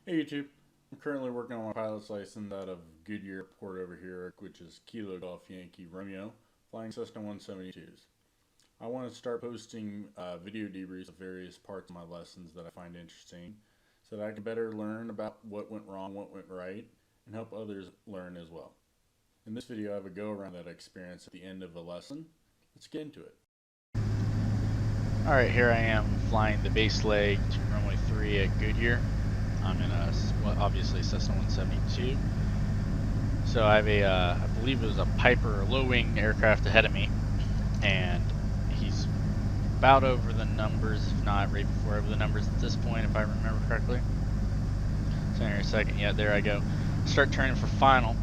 Hey YouTube, I'm currently working on my pilot's license out of Goodyear Airport over here, which is Kilo Golf Yankee Romeo, flying Cessna 172s. I want to start posting video debriefs of various parts of my lessons that I find interesting so that I can better learn about what went wrong, what went right, and help others learn as well. In this video, I have a go around that experience at the end of a lesson. Let's get into it. Alright, here I am flying the base leg to runway 3 at Goodyear. I'm in a, obviously Cessna 172. So I have I believe it was a Piper or low wing aircraft ahead of me, and he's about over the numbers, if not right before over the numbers at this point, if I remember correctly. So in a second, yeah, there I go. Start turning for final.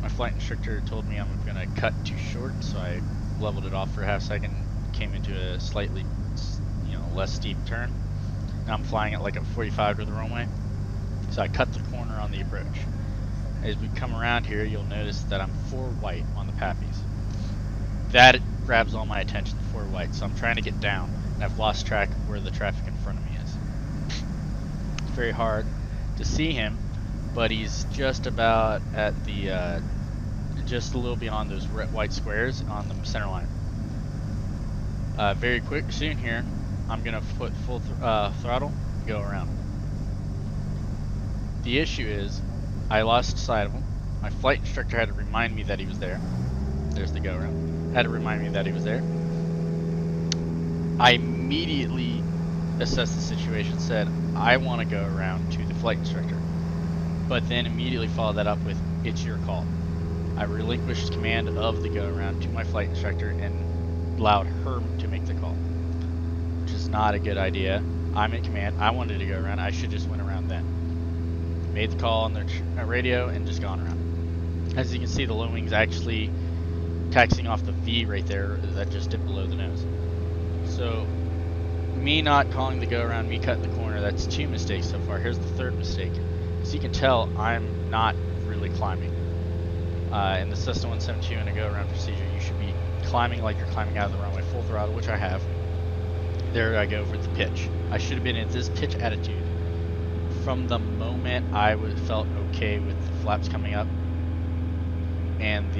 My flight instructor told me I'm gonna cut too short, so I leveled it off for a half second, came into a slightly, less steep turn. Now I'm flying at like a 45 to the runway. So I cut the corner on the approach. As we come around here, you'll notice that I'm 4 white on the pappies. That grabs all my attention, 4 white. So I'm trying to get down, and I've lost track of where the traffic in front of me is. It's very hard to see him, but he's just about at the, just a little beyond those white squares on the center line. Very quick, soon here, I'm gonna put full throttle and go around. The issue is, I lost sight of him. My flight instructor had to remind me that he was there. There's the go around. Had to remind me that he was there. I immediately assessed the situation, said, I want to go around to the flight instructor. But then immediately followed that up with, it's your call. I relinquished command of the go around to my flight instructor and allowed her to make the call, which is not a good idea. I'm in command. I wanted to go around. I should just went around then. Made the call on the radio and just gone around. As you can see, the low wing's actually taxiing off the V right there that just dipped below the nose. So me not calling the go around, me cutting the corner, that's 2 mistakes so far. Here's the 3rd mistake. As you can tell, I'm not really climbing. In the Cessna 172 in a go around procedure, you should be climbing like you're climbing out of the runway, full throttle, which I have. There I go with the pitch. I should have been in this pitch attitude from the moment I felt okay with the flaps coming up and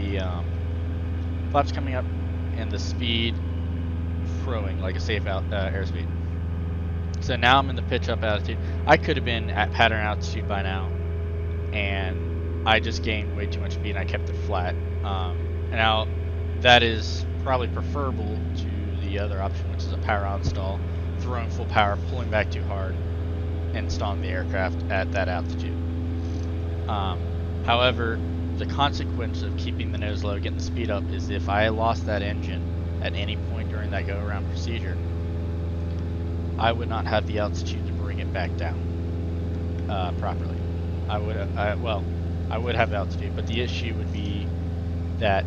the speed throwing like a safe airspeed. So now I'm in the pitch up attitude. I could have been at pattern altitude by now, and I just gained way too much speed and I kept it flat. Now that is probably preferable to the other option, which is a power out stall, throwing full power, pulling back too hard, and installing the aircraft at that altitude. However, the consequence of keeping the nose low, getting the speed up, is if I lost that engine at any point during that go-around procedure, I would not have the altitude to bring it back down properly. I would have the altitude, but the issue would be that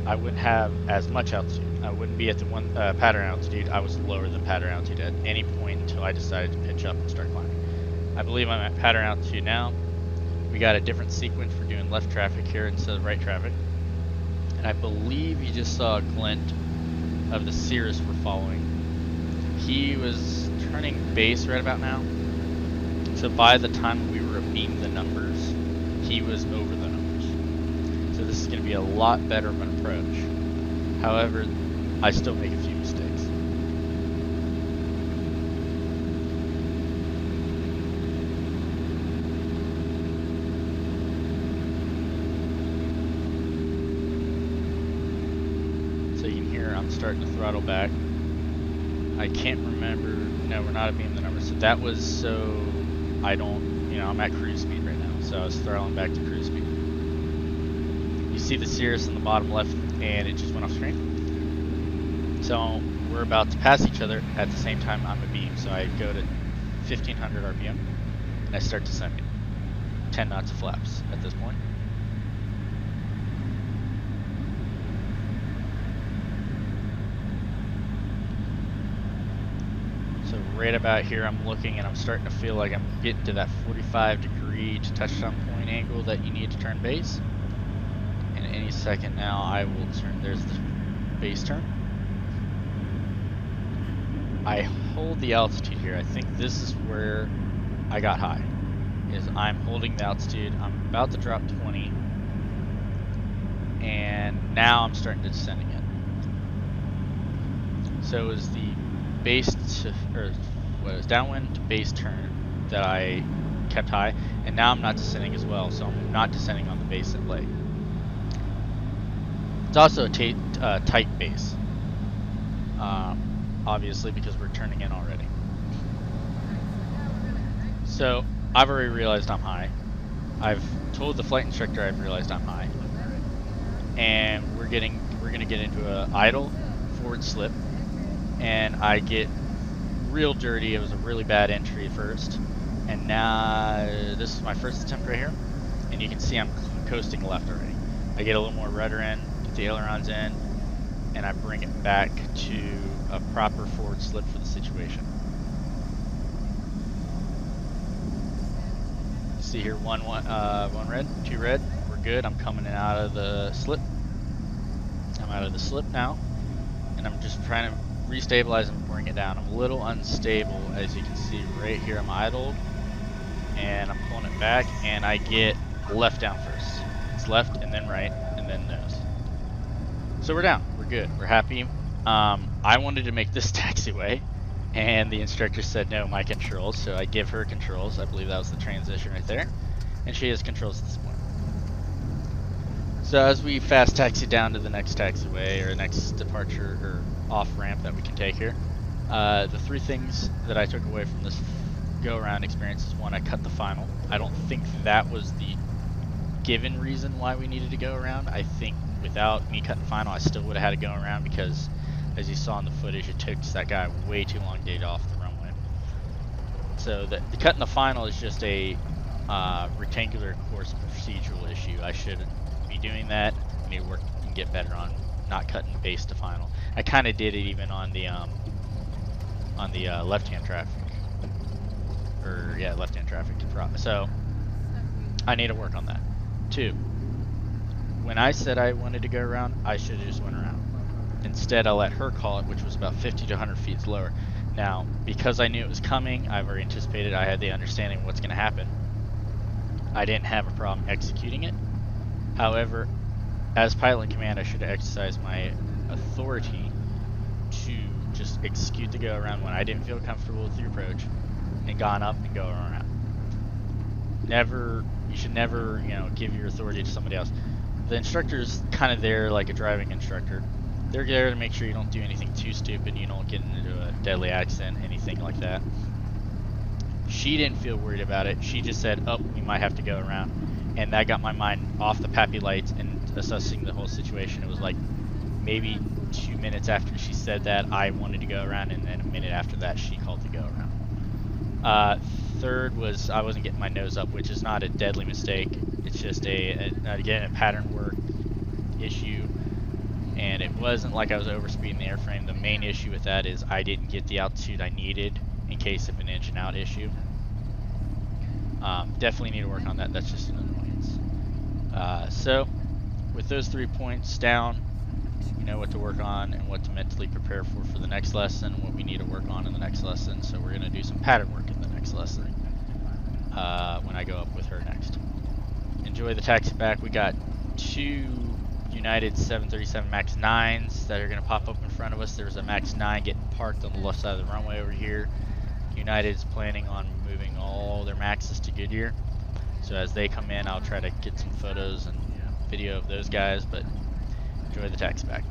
I wouldn't have as much altitude. I wouldn't be at the pattern altitude. I was lower than pattern altitude at any point until I decided to pitch up and start climbing. I believe I'm at pattern altitude now. We got a different sequence for doing left traffic here instead of right traffic. And I believe you just saw a glint of the Cirrus we're following. He was turning base right about now. So by the time we were abeam the numbers, he was over the numbers. So this is going to be a lot better of an approach. However, I still make a few mistakes. So you can hear I'm starting to throttle back. I can't remember, no, we're not abeam the numbers. So that was so I don't, I'm at cruise speed right now. So I was throttling back to cruise speed. You see the Cirrus in the bottom left, and it just went off screen. So we're about to pass each other at the same time I'm abeam. So I go to 1500 RPM and I start descending. 10 knots of flaps at this point. So right about here I'm looking and I'm starting to feel like I'm getting to that 45-degree to touchdown point angle that you need to turn base. And any second now I will turn, there's the base turn. I hold the altitude here. I think this is where I got high. is I'm holding the altitude. I'm about to drop 20, and now I'm starting to descend again. So it was the base to, or what is downwind to base turn that I kept high, and now I'm not descending as well, so I'm not descending on the base leg. It's also a tight base, obviously, because we're turning in already. So I've already realized I'm high. I've told the flight instructor I've realized I'm high, and we're gonna get into a idle forward slip, and I get real dirty. It was a really bad entry at first, and now this is my first attempt right here, and you can see I'm coasting left already. I get a little more rudder in, get the ailerons in, and I bring it back to a proper forward slip for the situation. See here, one red, 2 red. We're good. I'm coming out of the slip. I'm out of the slip now, and I'm just trying to restabilize and bring it down. I'm a little unstable, as you can see right here. I'm idled, and I'm pulling it back, and I get left down first. It's left, and then right, and then nose. So we're down. We're good. We're happy. I wanted to make this taxiway, and the instructor said no, my controls, so I give her controls. I believe that was the transition right there, and she has controls at this point. So as we fast taxi down to the next taxiway, or next departure or off ramp that we can take here, the 3 things that I took away from this go around experience is: 1, I cut the final. I don't think that was the given reason why we needed to go around. I think without me cutting the final, I still would have had to go around, because as you saw in the footage, it took that guy way too long to get off the runway. So the cutting the final is just a rectangular course procedural issue. I should be doing that. I need to work and get better on not cutting base to final. I kind of did it even on the left-hand traffic, or yeah, left-hand traffic. So I need to work on that. 2, when I said I wanted to go around, I should have just went around. Instead, I let her call it, which was about 50 to 100 feet lower. Now, because I knew it was coming, I've already anticipated, I had the understanding of what's going to happen. I didn't have a problem executing it. However, as pilot in command, I should have exercised my authority to just execute the go around when I didn't feel comfortable with the approach, and gone up and go around. You should never, give your authority to somebody else. The instructor's kind of there like a driving instructor. They're there to make sure you don't do anything too stupid, you don't get into a deadly accident, anything like that. She didn't feel worried about it. She just said, oh, we might have to go around. And that got my mind off the pappy lights and assessing the whole situation. It was like maybe 2 minutes after she said that, I wanted to go around, and then a minute after that, she called to go around. 3rd was I wasn't getting my nose up, which is not a deadly mistake. It's just again, a pattern work issue. And it wasn't like I was overspeeding the airframe. The main issue with that is I didn't get the altitude I needed in case of an engine out issue. Definitely need to work on that. That's just an annoyance. So with those 3 points down, you know what to work on and what to mentally prepare for the next lesson, and what we need to work on in the next lesson. So we're going to do some pattern work in the next lesson when I go up with her next. Enjoy the taxi back. We got 2 United 737 MAX 9s that are going to pop up in front of us. There's a MAX 9 getting parked on the left side of the runway over here. United's planning on moving all their MAXs to Goodyear. So as they come in, I'll try to get some photos and video of those guys, but enjoy the taxi back.